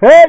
Hey!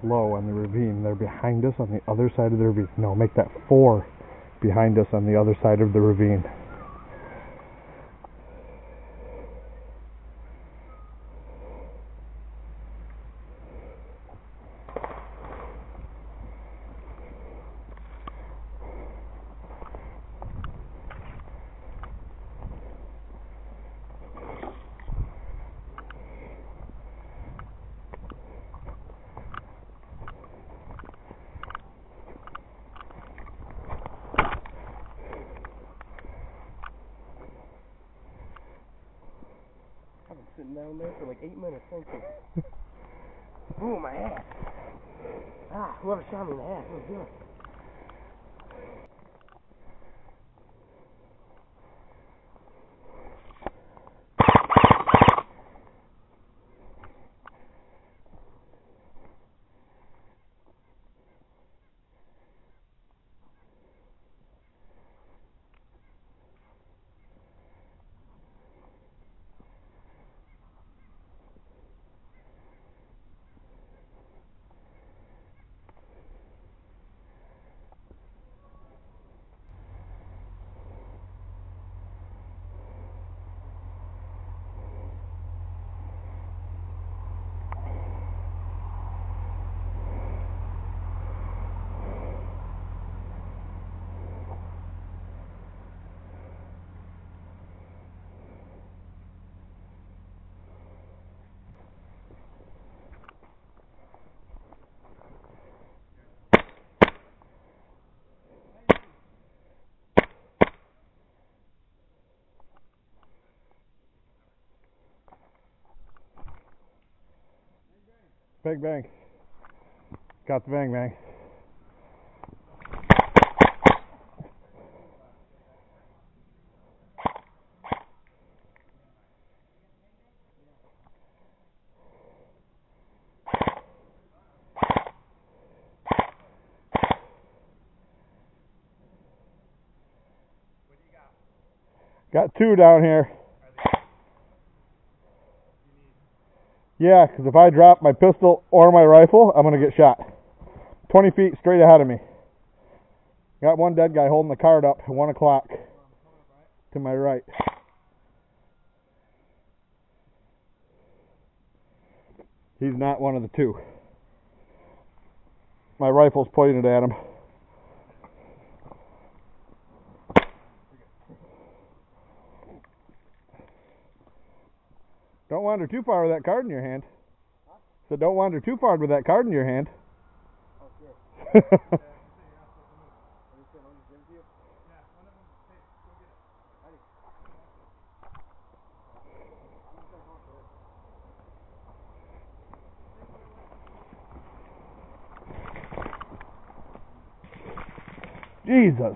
Low on the ravine. They're behind us on the other side of the ravine. No, make that 4 behind us on the other side of the ravine. I've been sitting down there for like 8 minutes, thank you. Ooh, my ass. Ah, whoever shot me in the ass, what was doing? Bang bang. Got the bang bang. Got two down here. Yeah, because if I drop my pistol or my rifle, I'm going to get shot. 20 feet straight ahead of me. Got one dead guy holding the cart up at 1 o'clock to my right. He's not one of the two. My rifle's pointed at him. Don't wander too far with that card in your hand. Huh? So don't wander too far with that card in your hand. Oh, sure. Jesus.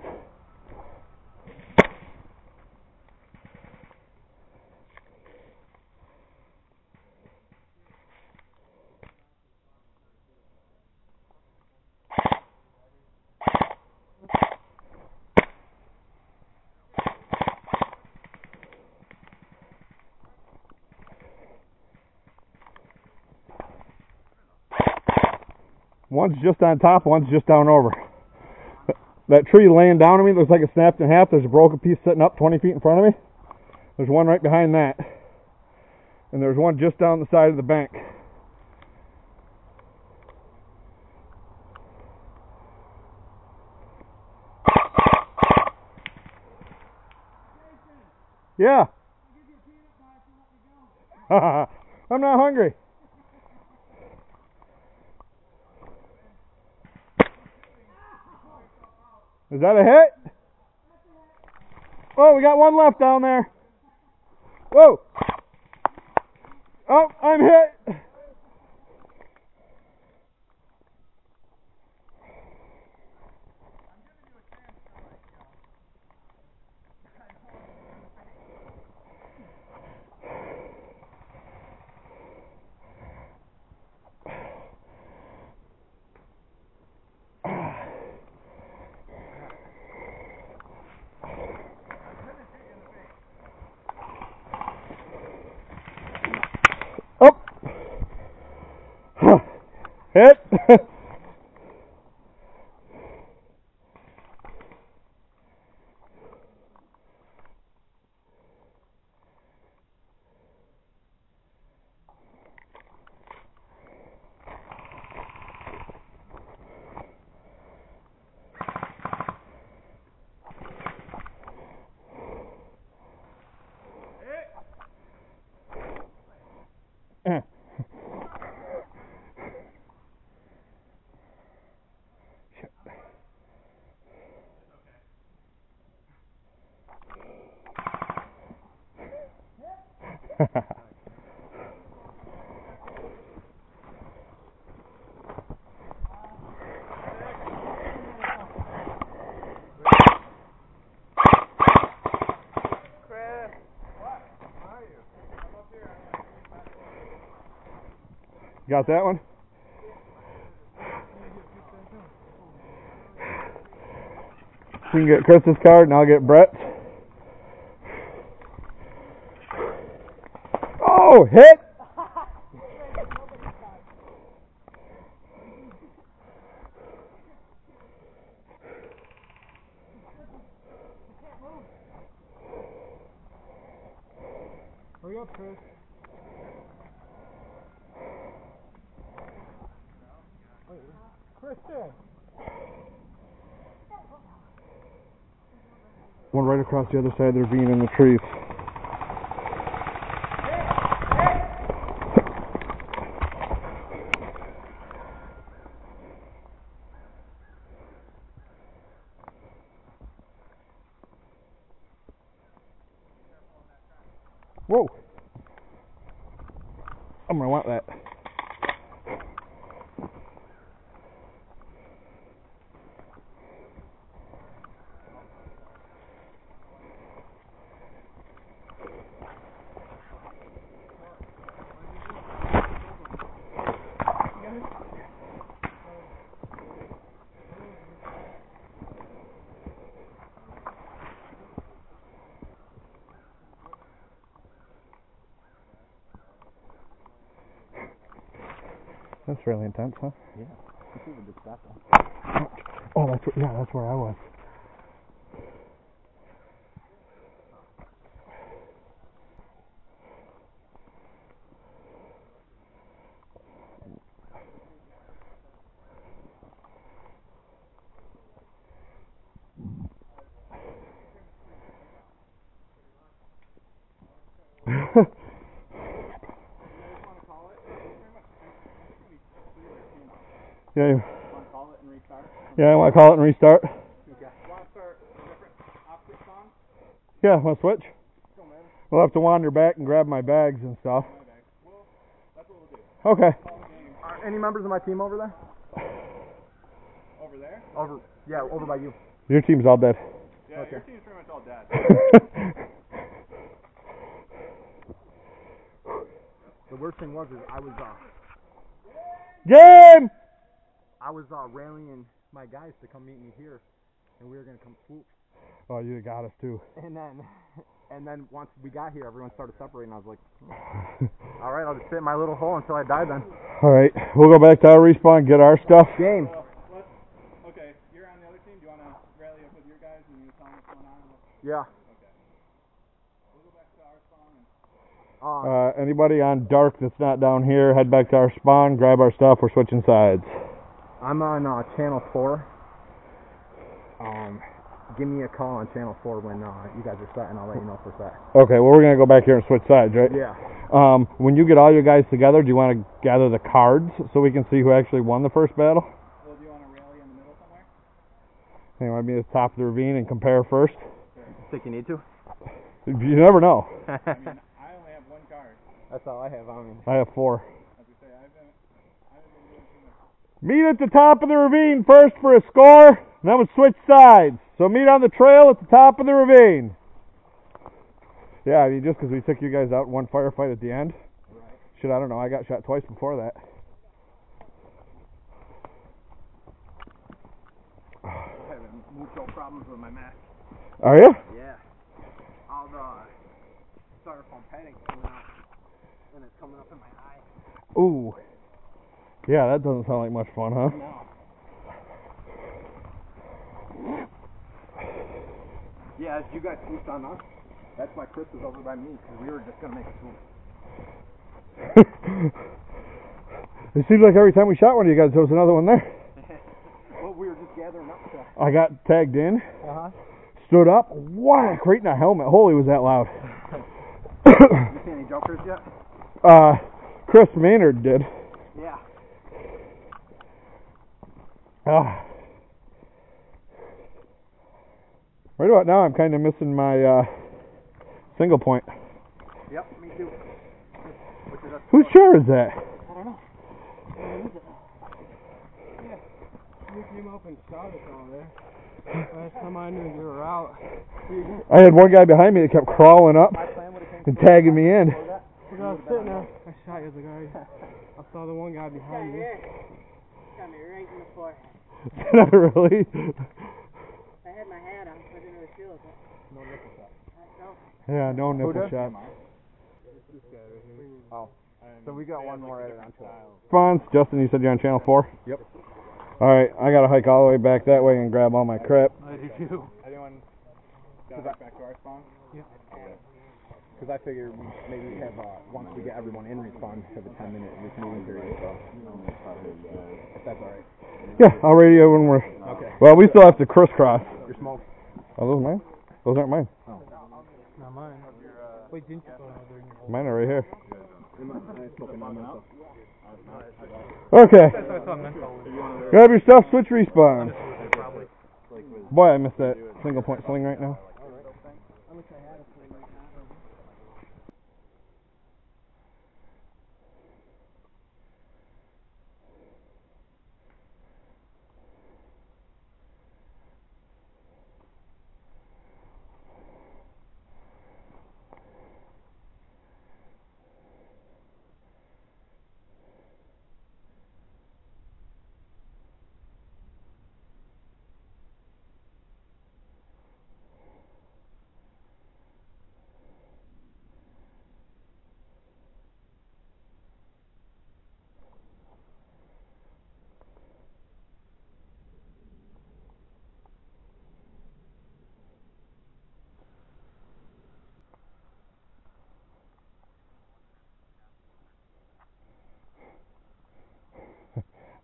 One's just on top, one's just down over. That tree laying down on me looks like it snapped in half. There's a broken piece sitting up 20 feet in front of me. There's one right behind that. And there's one just down the side of the bank. Yeah. I'm not hungry. Is that a hit? Oh, we got one left down there. Whoa. Oh, I'm hit. Oh. Hit. Got that one? You can get Chris's card and I'll get Brett's. Oh, hit! Hurry up, Chris. Kristen! One right across the other side of the ravine in the trees. Whoa! I'm gonna want that. That's really intense, huh? Yeah. This is a good stop though. Oh, that's where I was. Yeah. Want to call it and restart? Yeah, I want to call it and restart. Okay. Want to start a different optic song? Yeah, want to switch? Go, man. We'll have to wander back and grab my bags and stuff. Well, that's what we'll do. Okay. Are any members of my team over there? Over there? Over by you. Your team's all dead. Yeah, Okay. your team's pretty much all dead. The worst thing was I Game! was rallying my guys to come meet me here, and we were gonna come swoop. Oh, you got us too. And then once we got here, everyone started separating. I was like, all right, I'll just sit in my little hole until I die then. All right, we'll go back to our respawn, get our stuff. Game. Okay, you're on the other team. Do you want to rally up with your guys and you tell them what's going on? Yeah. Okay. We'll go back to our spawn. Anybody on dark that's not down here, head back to our spawn, grab our stuff. We're switching sides. I'm on channel 4. Give me a call on channel 4 when you guys are set, and I'll let you know if we're set. Okay, well, we're going to go back here and switch sides, right? Yeah. When you get all your guys together, do you want to gather the cards so we can see who actually won the first battle? Well, do you want to rally in the middle somewhere? You want to be at the top of the ravine and compare first? Think you need to? You never know. I mean, I only have one card. That's all I have. I mean, I have 4. As we say, I haven't been doing too much. Meet at the top of the ravine first for a score, and then we'll switch sides. So meet on the trail at the top of the ravine. Yeah, I mean, just because we took you guys out in one firefight at the end. Right. Shit, I don't know. I got shot twice before that. I'm having mucho problems with my mask. Are you? Yeah. All the styrofoam padding coming out, and it's coming up in my eye. Ooh. Yeah, that doesn't sound like much fun, huh? No. Yeah, you guys swooped on us. That's why Chris was over by me, because we were just going to make a swoop. It seems like every time we shot one of you guys, there was another one there. Well, we were just gathering up to... I got tagged in, Uh-huh. stood up, whack, right in the helmet. Holy, was that loud. You see any jokers yet? Chris Maynard did. Yeah. Right about now, I'm kind of missing my single point. Yep, me too. Whose chair is that? I don't know. Yeah, you came up and shot us all there. Last time I knew you were out. I had one guy behind me that kept crawling up My plan would have and tagging me in. When I was sitting there, I shot you, the guy. I saw the one guy behind me. Got me right in the forehead. Did I really? I had my hat on, so I didn't really feel it. No nipple shot. No. Yeah, no nipple does? shot. This guy right here. Oh. So we got one more added onto it. Spawns, Justin, you said you're on channel 4? Yep. Alright, I gotta hike all the way back that way and grab all my crap. I do too. Anyone got back to our spawn? Because I figured maybe we have, once we get everyone in respawn, have a 10-minute meeting period, so. If that's alright. Yeah, I'll radio when we're... Okay. Well, we still have to crisscross. Your smoke. Are those mine? Those aren't mine. Not mine. Wait, didn't you throw another in your hole? Mine are right here. I'm smoking on myself. Okay. I saw menthol. Grab your stuff, switch respawn. Boy, I missed that single point swing right now. I wish I had a swing right now.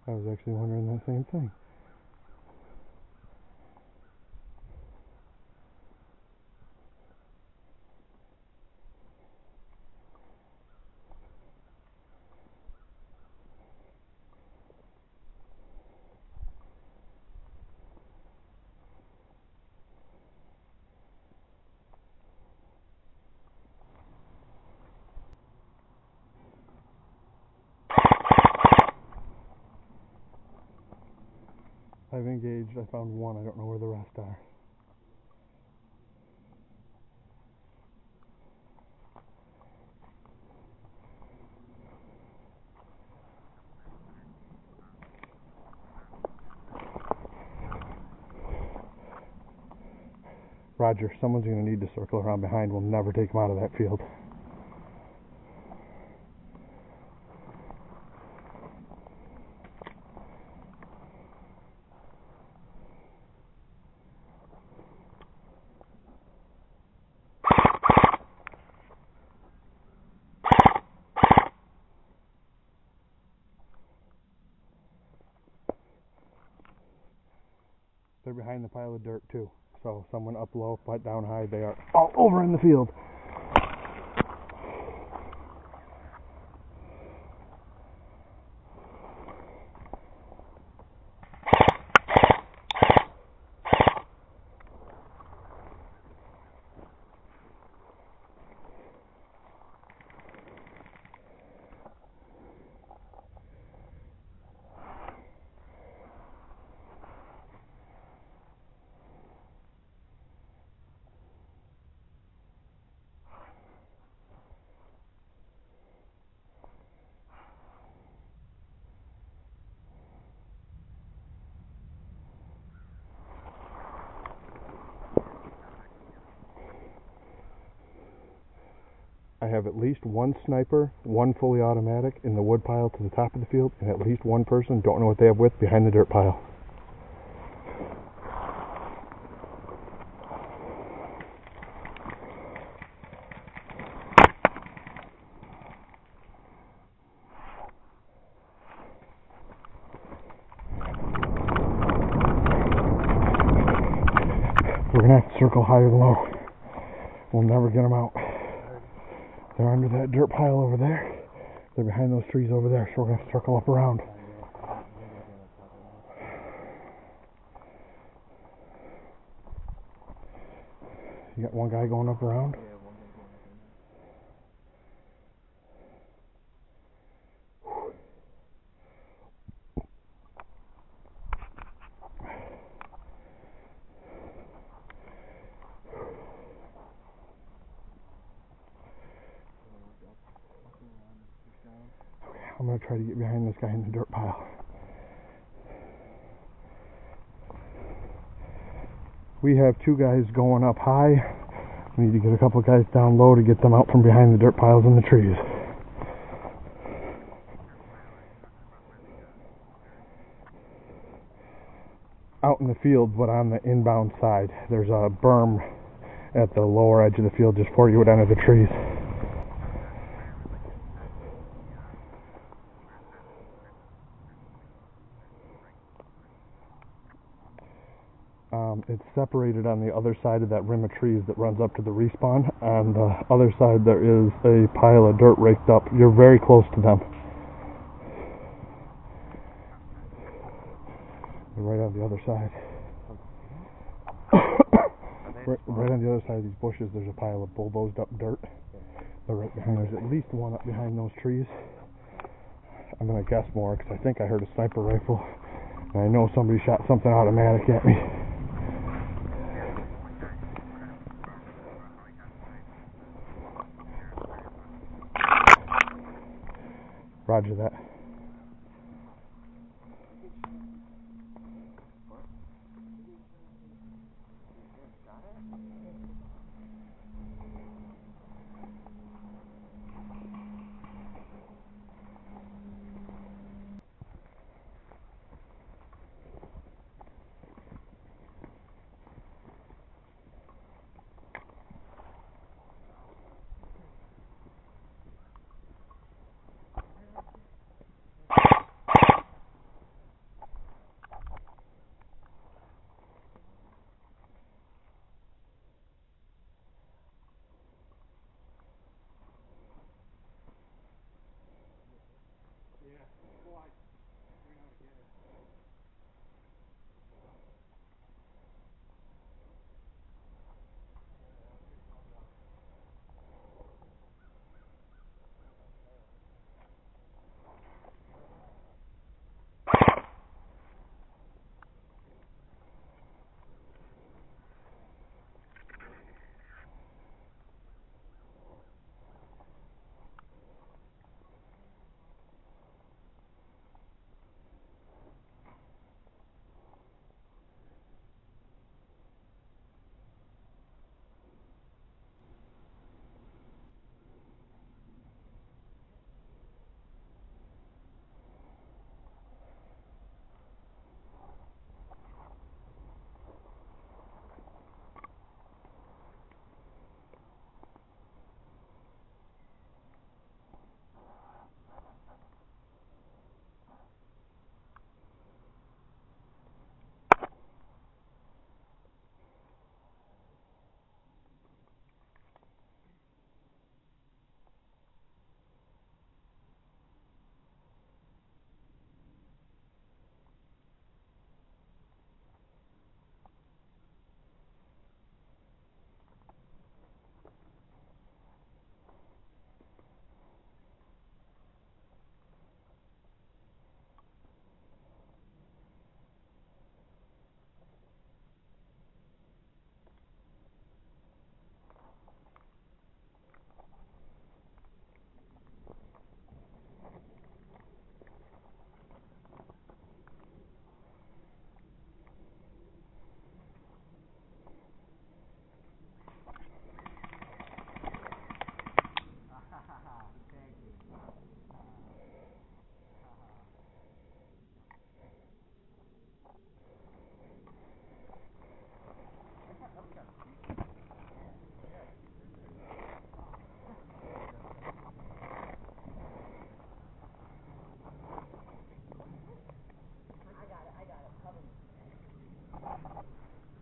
I was actually wondering that same thing. I've engaged. I found one. I don't know where the rest are. Roger, someone's going to need to circle around behind. We'll never take them out of that field. They're behind the pile of dirt too. So someone up low, but down high, they are all over in the field. I have at least one sniper, one fully automatic in the wood pile to the top of the field, and at least one person, don't know what they have with, behind the dirt pile. We're going to have to circle higher than low. We'll never get them out. They're under that dirt pile over there. They're behind those trees over there, so we're going to circle up around. You got one guy going up around? I'm going to try to get behind this guy in the dirt pile. We have 2 guys going up high. We need to get a couple guys down low to get them out from behind the dirt piles and the trees. Out in the field, but on the inbound side, there's a berm at the lower edge of the field just before you would enter the trees. It's separated on the other side of that rim of trees that runs up to the respawn. On the other side there is a pile of dirt raked up. You're very close to them. They're right on the other side. Right on the other side of these bushes there's a pile of bulldozed up dirt. They're right behind. There's at least one up behind those trees. I'm going to guess more because I think I heard a sniper rifle. And I know somebody shot something automatic at me. Roger that.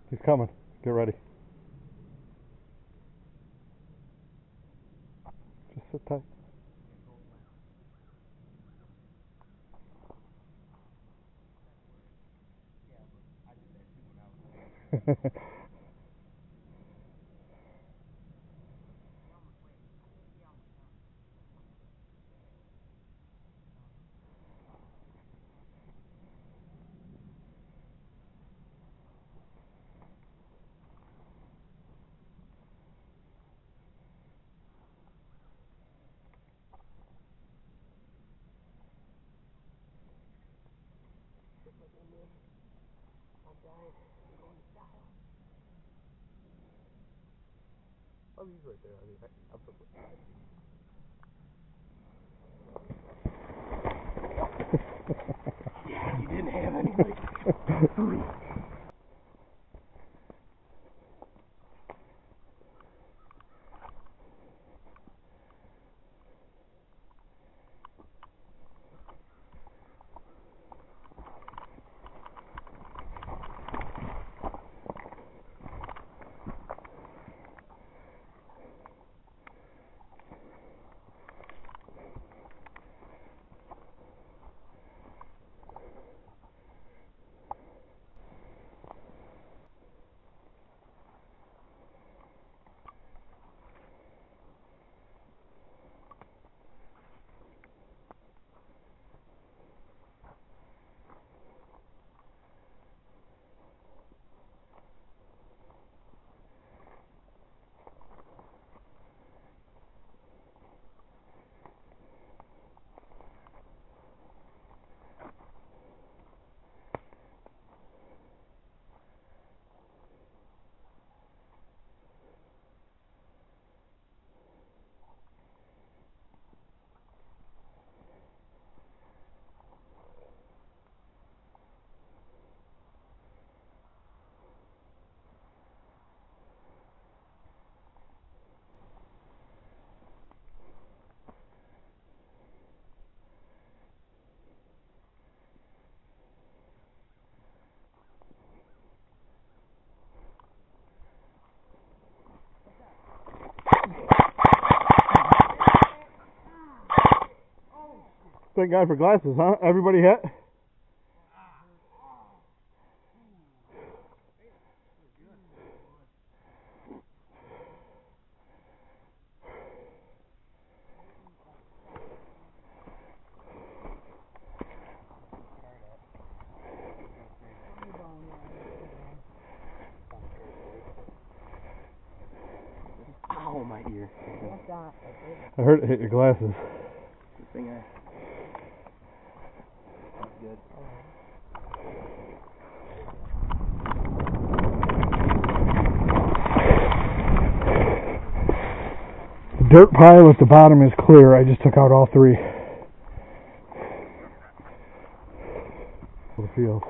He's coming. Get ready. Just sit tight. Oh, he's right there. I'll put yeah, you didn't have anybody. Thank God for glasses, huh? Everybody hit? Ow, my ear. I heard it hit your glasses. Good thing that's good. The dirt pile at the bottom is clear. I just took out all three. The field.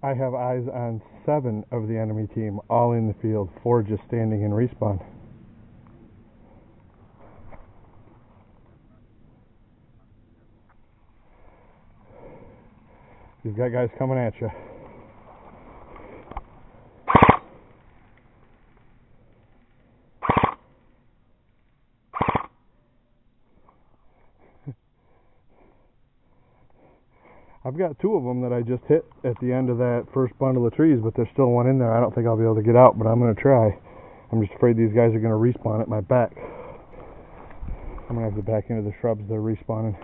I have eyes on 7 of the enemy team, all in the field, 4 just standing in respawn. You've got guys coming at you. I've got 2 of them that I just hit at the end of that first bundle of trees, but there's still one in there. I don't think I'll be able to get out, but I'm going to try. I'm just afraid these guys are going to respawn at my back. I'm going to have to back into the shrubs. They're respawning.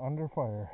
under fire.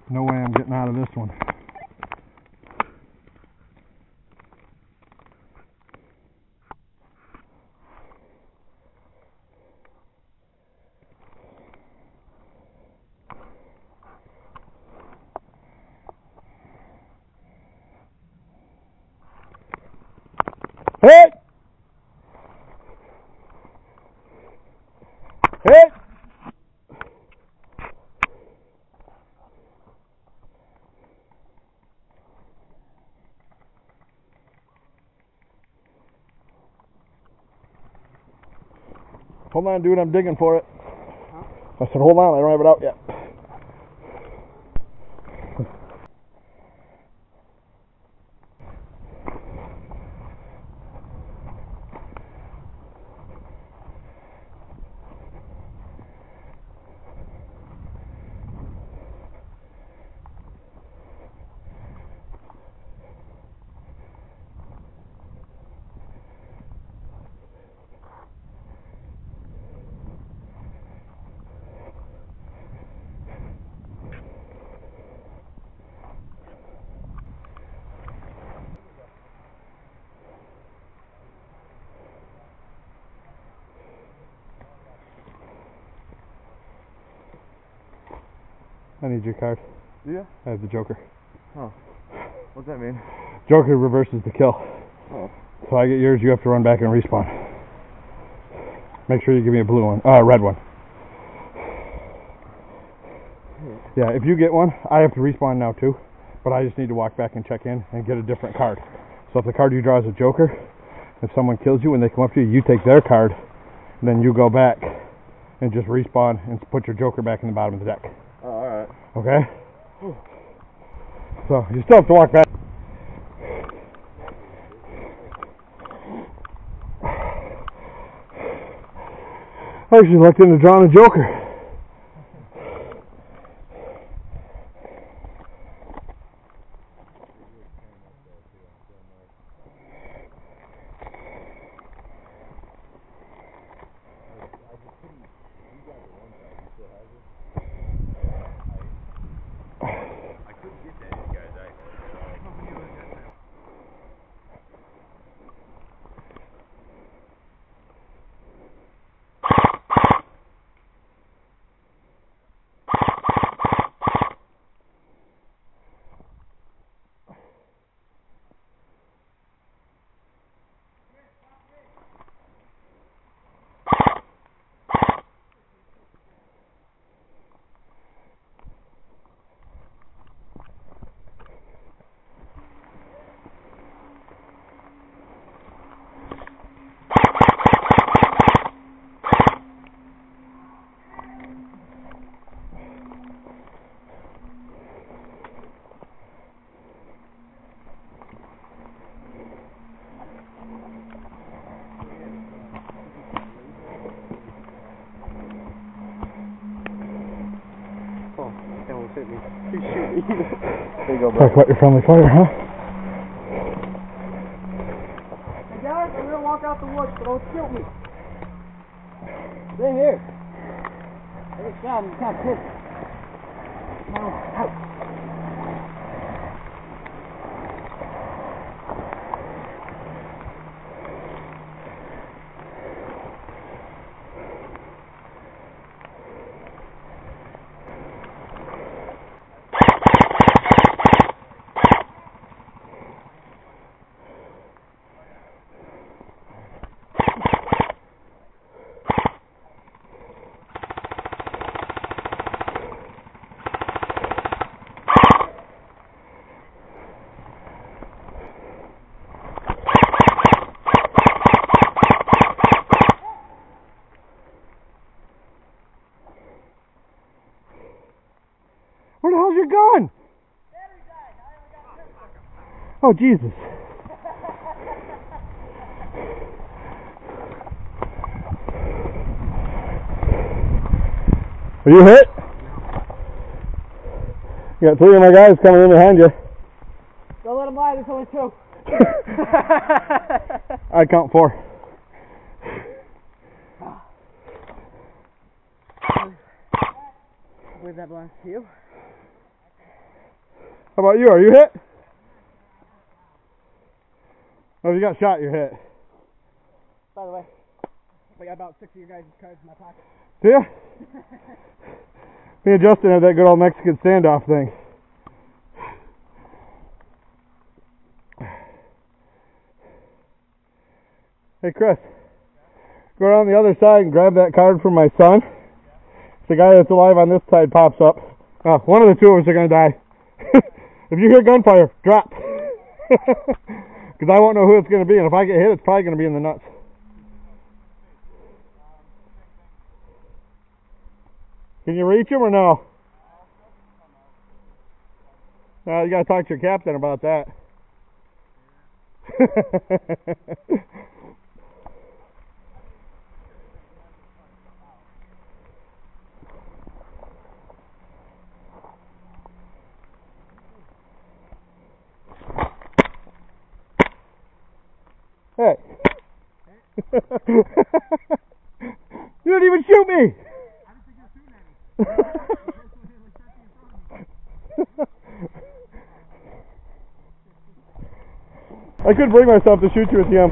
No way I'm getting out of this one. Hit! Hit! Hold on, dude, I'm digging for it. Huh? I said, hold on, I don't have it out yet. I need your card. Do you? I have the Joker. Oh. What's that mean? Joker reverses the kill. Oh. So I get yours, you have to run back and respawn. Make sure you give me a blue one. Red one. Yeah, if you get one, I have to respawn now too. But I just need to walk back and check in and get a different card. So if the card you draw is a Joker, if someone kills you when they come up to you, you take their card, and then you go back and just respawn and put your Joker back in the bottom of the deck. Oh, alright. Okay? So you still have to walk back. I actually looked into drawing a Joker. Hit me. He's shooting. There you go, bro. Talk about your friendly fire, huh? Hey guys, I'm gonna walk out the woods, so don't shoot me. Stay here. I get shot, I'm kind of pissed. No, out. Oh, Jesus. Are you hit? You got 3 of my guys coming in behind you. Don't let him lie, there's only 2. I count 4. I believe that belongs to you. How about you? Are you hit? Oh, if you got shot, you're hit. By the way, I got about 6 of your guys' cards in my pocket. See ya? Me and Justin had that good old Mexican standoff thing. Hey Chris, go around the other side and grab that card from my son. The guy that's alive on this side pops up. One of the 2 of us are going to die. If you hear gunfire, drop. Because I won't know who it's going to be, and if I get hit, it's probably going to be in the nuts. Can you reach him or no? You got to talk to your captain about that. Hey. You didn't even shoot me. I couldn't bring myself to shoot you with the M.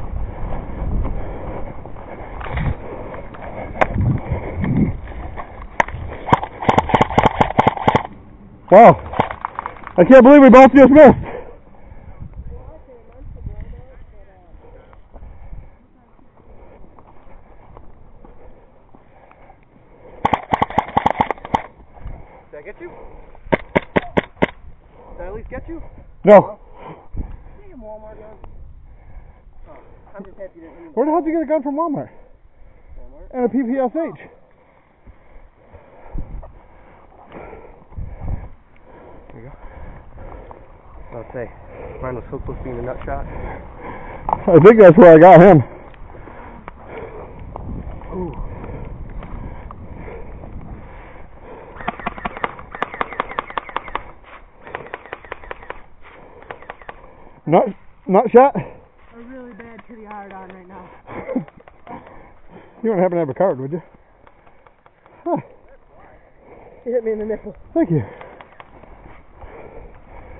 Wow. I can't believe we both just missed. Did I get you? Did I at least get you? No. Damn Walmart gun. Oh, I'm just happy you didn't use Where the hell did you get a gun from Walmart? Walmart. And a PPSH. There you go. I'll say, mine was so close to being a nut shot. I think that's where I got him. Ooh. Nut shot? A really bad kitty hard on right now. You wouldn't happen to have a card, would you? Huh. He hit me in the nipple. Thank you.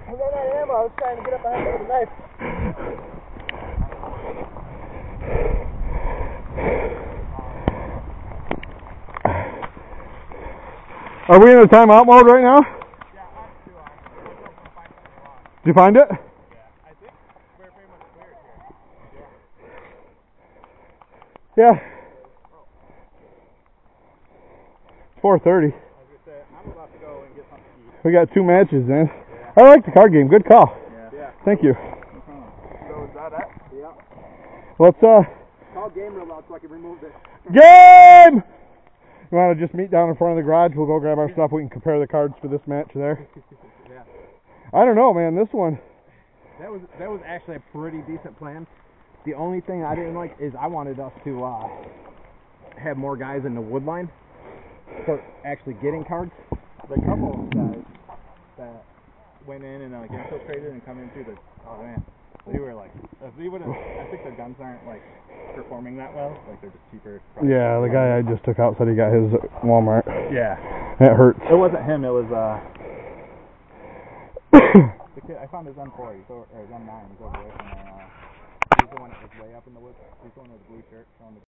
I ran out of ammo. I was trying to get up behind me with a knife. Are we in the timeout mode right now? Did you find it? Yeah. 4:30. I'm about to go and get something to eat. We got 2 matches then. I like the card game. Good call. Yeah. Thank you. So is that it? Yeah. Let's Call game real loud so I can remove this. game. You want to just meet down in front of the garage? We'll go grab our stuff. We can compare the cards for this match there. Yeah. I don't know, man. This one. That was actually a pretty decent plan. The only thing I didn't like is I wanted us to have more guys in the wood line for actually getting cards. The couple of guys that went in and infiltrated and come in through the, oh man, they were like, if we would've, I think their guns aren't like performing that well, like they're just cheaper. Yeah, the guy I just took out said he got his at Walmart. Yeah. That hurts. It wasn't him, it was the kid, I found his M4, he's over, or his M9, he's over there somewhere, he's the one that was way up in the woods, he's the one with the blue shirt showing the